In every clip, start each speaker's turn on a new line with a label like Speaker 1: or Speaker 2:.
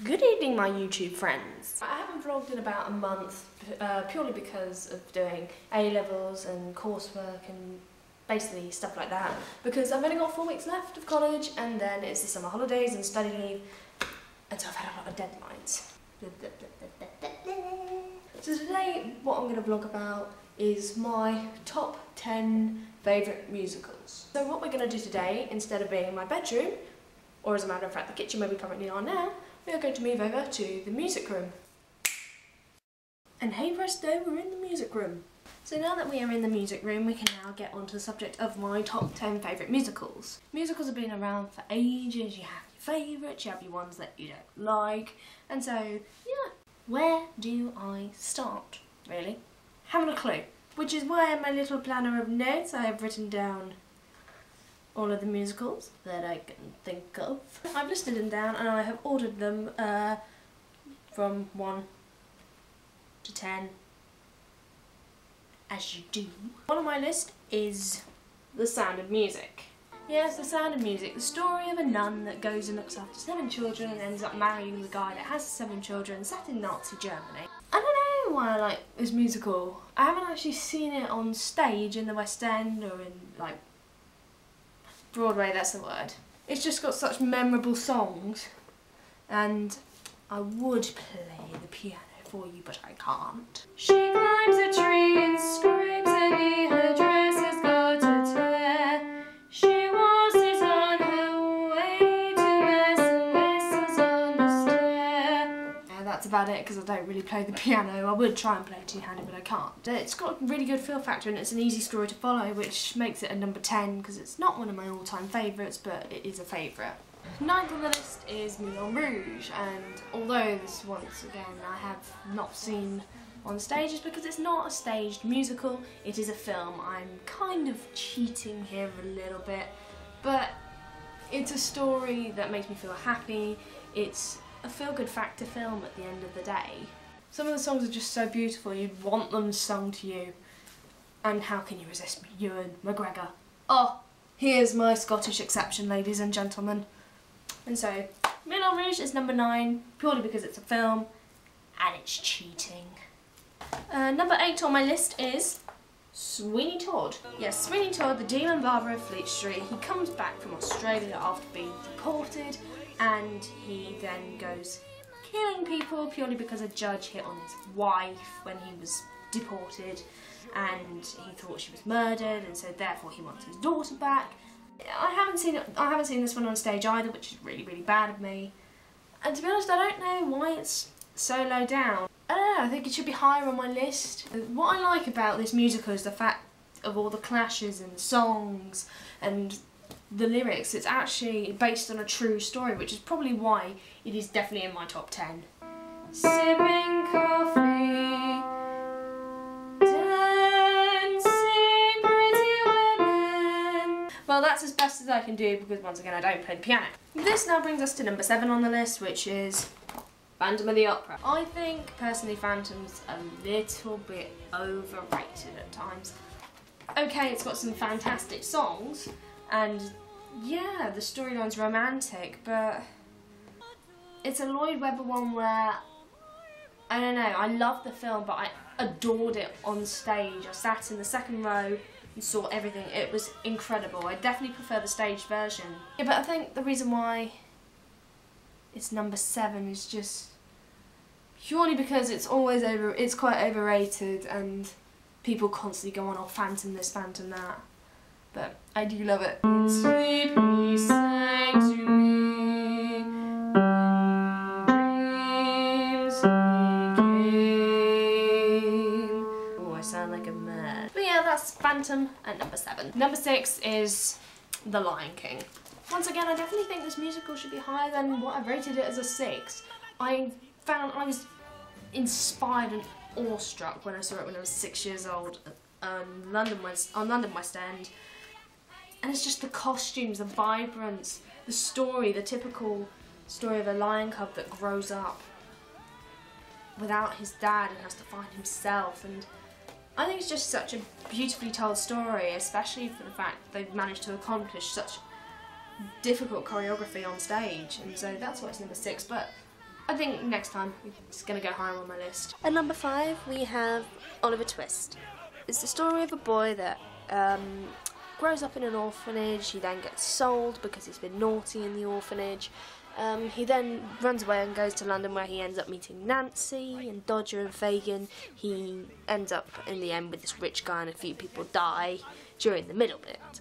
Speaker 1: Good evening, my YouTube friends. I haven't vlogged in about a month purely because of doing A-levels and coursework and basically stuff like that, because I've only got 4 weeks left of college and then it's the summer holidays and study leave, and so I've had a lot of deadlines. So today what I'm going to vlog about is my top 10 favourite musicals. So what we're going to do today, instead of being in my bedroom, or as a matter of fact the kitchen where we currently are now, we are going to move over to the music room. And hey presto, we're in the music room. So now that we are in the music room, we can now get on to the subject of my top 10 favourite musicals. Musicals have been around for ages. You have your favourites, you have your ones that you don't like, and so, yeah, where do I start, really? Haven't a clue. Which is why in my little planner of notes I have written down all of the musicals that I can think of. I've listed them down and I have ordered them from 1 to 10, as you do. One on my list is The Sound of Music. Yes, The Sound of Music, the story of a nun that goes and looks after 7 children and ends up marrying the guy that has 7 children, set in Nazi Germany. I don't know why I like this musical. I haven't actually seen it on stage in the West End or in, like, Broadway, that's the word. It's just got such memorable songs, and I would play the piano for you, but I can't. She climbs a tree and scrapes and her dress has got a tear. She waltzes on her way to mass and whistles on the stair. Yeah, that's about it, because I don't really play the piano. I would try and play two-handed, but I can't. It's got a really good feel factor and it's an easy story to follow, which makes it a number 10, because it's not one of my all-time favourites, but it is a favourite. 9th on the list is Moulin Rouge, and although this once again I have not seen on stage, is because it's not a staged musical, it is a film. I'm kind of cheating here a little bit, but it's a story that makes me feel happy. It's a feel-good factor film at the end of the day. Some of the songs are just so beautiful, you'd want them sung to you. And how can you resist Ewan McGregor? Oh, here's my Scottish exception, ladies and gentlemen. And so, Moulin Rouge is number 9, purely because it's a film and it's cheating. Number 8 on my list is Sweeney Todd. Yes, Sweeney Todd, the demon barber of Fleet Street. He comes back from Australia after being deported, and he then goes killing people purely because a judge hit on his wife when he was deported, and he thought she was murdered, and so therefore he wants his daughter back. I haven't seen this one on stage either, which is really, really bad of me. And to be honest, I don't know why it's so low down. I don't know, I think it should be higher on my list. What I like about this musical is the fact of all the clashes and songs and the lyrics. It's actually based on a true story, which is probably why it is definitely in my top 10. Sipping coffee, dancing pretty women. Well, that's as best as I can do, because once again I don't play the piano. This now brings us to number 7 on the list, which is Phantom of the Opera. I think personally Phantom's a little bit overrated at times. Okay, it's got some fantastic songs, and yeah, the storyline's romantic, but it's a Lloyd Webber one where, I don't know, I loved the film, but I adored it on stage. I sat in the second row and saw everything. It was incredible. I definitely prefer the stage version. Yeah, but I think the reason why it's number 7 is just purely because it's quite overrated, and people constantly go on, oh, Phantom this, Phantom that. But I do love it. Sleepy sang to me, dreams he came. Oh, I sound like a man. But yeah, that's Phantom at number 7. Number 6 is The Lion King. Once again, I definitely think this musical should be higher than what I've rated it as a 6. I was inspired and awestruck when I saw it when I was 6 years old on London West End. And it's just the costumes, the vibrance, the story, the typical story of a lion cub that grows up without his dad and has to find himself. And I think it's just such a beautifully told story, especially for the fact that they've managed to accomplish such difficult choreography on stage. And so that's why it's number 6. But I think next time it's going to go higher on my list.
Speaker 2: At number 5 we have Oliver Twist. It's the story of a boy that grows up in an orphanage. He then gets sold because he's been naughty in the orphanage. He then runs away and goes to London, where he ends up meeting Nancy and Dodger and Fagin. He ends up in the end with this rich guy, and a few people die during the middle bit.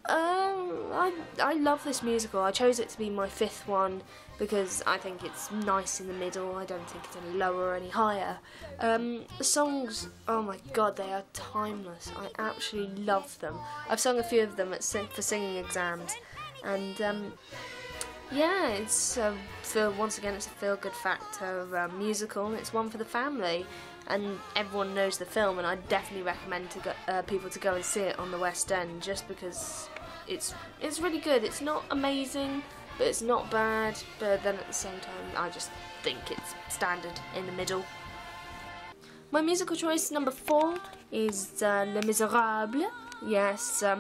Speaker 2: I love this musical. I chose it to be my 5th one because I think it's nice in the middle. I don't think it's any lower or any higher. The songs, oh my god, they are timeless. I absolutely love them. I've sung a few of them for singing exams, and yeah, it's once again it's a feel-good factor musical. It's one for the family, and everyone knows the film, and I definitely recommend people to go and see it on the West End, just because it's really good. It's not amazing, but it's not bad, but then at the same time I just think it's standard in the middle. My musical choice number 4 is Les Miserables. Yes, the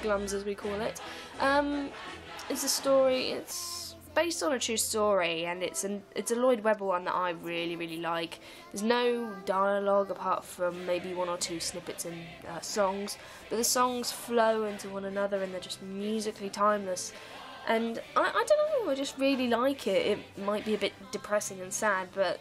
Speaker 2: Glums as we call it. It's a story, it's based on a true story, and it's a Lloyd Webber one that I really like. There's no dialogue apart from maybe 1 or 2 snippets in songs, but the songs flow into one another and they're just musically timeless. And I don't know, I just really like it. It might be a bit depressing and sad, but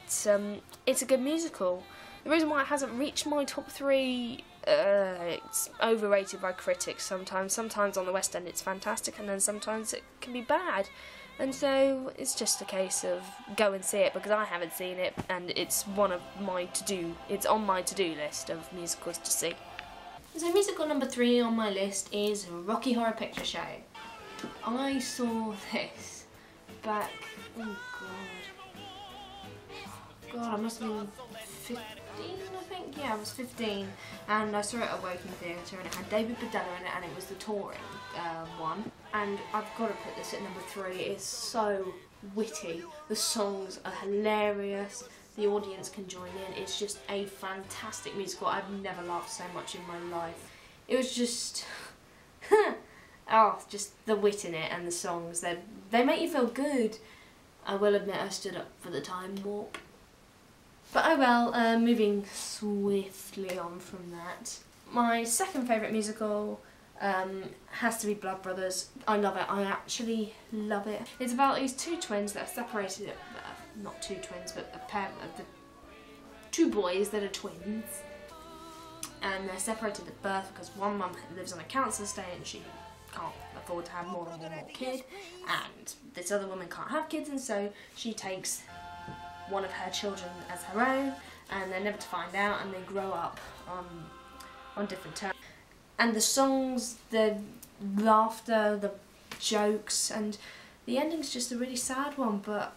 Speaker 2: it's a good musical. The reason why it hasn't reached my top 3, it's overrated by critics sometimes. Sometimes on the West End it's fantastic, and then sometimes it can be bad. And so it's just a case of go and see it, because I haven't seen it, and it's one of my it's on my to-do list of musicals to see.
Speaker 1: So musical number 3 on my list is Rocky Horror Picture Show. I saw this back, oh god, I must have been 15, I think. Yeah, I was 15, and I saw it at Woking Theatre, and it had David Badella in it, and it was the touring one. And I've got to put this at number 3. It's so witty. The songs are hilarious. The audience can join in. It's just a fantastic musical. I've never laughed so much in my life. It was just, oh, just the wit in it and the songs. They make you feel good. I will admit I stood up for the time warp. But oh well, moving swiftly on from that. My second favourite musical has to be Blood Brothers. I love it. I actually love it. It's about these 2 twins that are separated, not 2 twins, but a pair of the 2 boys that are twins. And they're separated at birth because one mum lives on a council estate and she can't afford to have more than one more kid, and this other woman can't have kids, and so she takes one of her children as her own, and they're never to find out, and they grow up on different terms. And the songs, the laughter, the jokes, and the ending's just a really sad one, but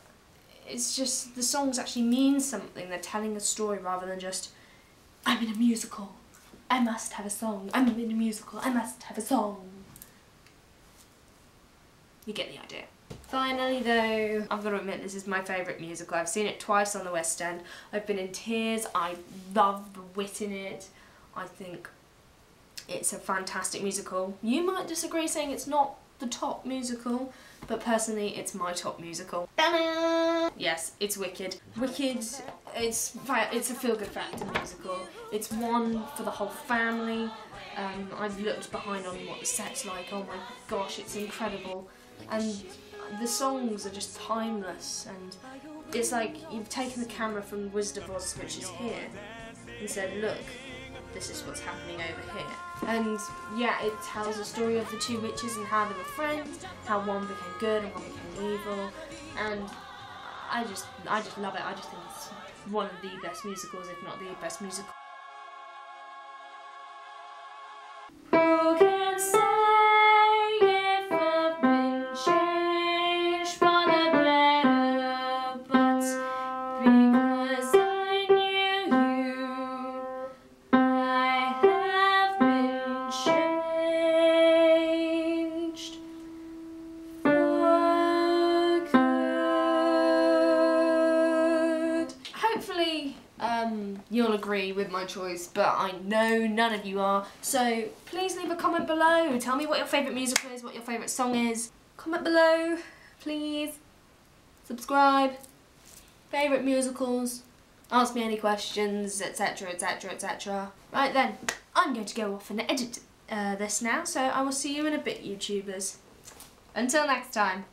Speaker 1: it's just, the songs actually mean something. They're telling a story rather than just, I'm in a musical, I must have a song. I'm in a musical, I must have a song. You get the idea. Finally though, I've got to admit this is my favourite musical. I've seen it twice on the West End. I've been in tears. I love the wit in it. I think it's a fantastic musical. You might disagree, saying it's not the top musical, but personally it's my top musical. Ta-da! Yes, it's Wicked. Wicked, it's a feel-good factor musical. It's one for the whole family. I've looked behind on what the set's like. Oh my gosh, it's incredible. And the songs are just timeless, and it's like you've taken the camera from Wizard of Oz, which is here, and said, look, this is what's happening over here. And yeah, it tells the story of the 2 witches and how they were friends, how one became good and one became evil, and I just love it. I just think it's one of the best musicals, if not the best musical. Who can say if I've been changed for the better, but because I knew you, I have been changed for good. Hopefully you'll agree with my choice, but I know none of you are, so please leave a comment below. Tell me what your favourite musical is, what your favourite song is. Comment below, please. subscribe, favourite musicals, ask me any questions, etc, etc, etc. Right then, I'm going to go off and edit this now, so I will see you in a bit, YouTubers. Until next time.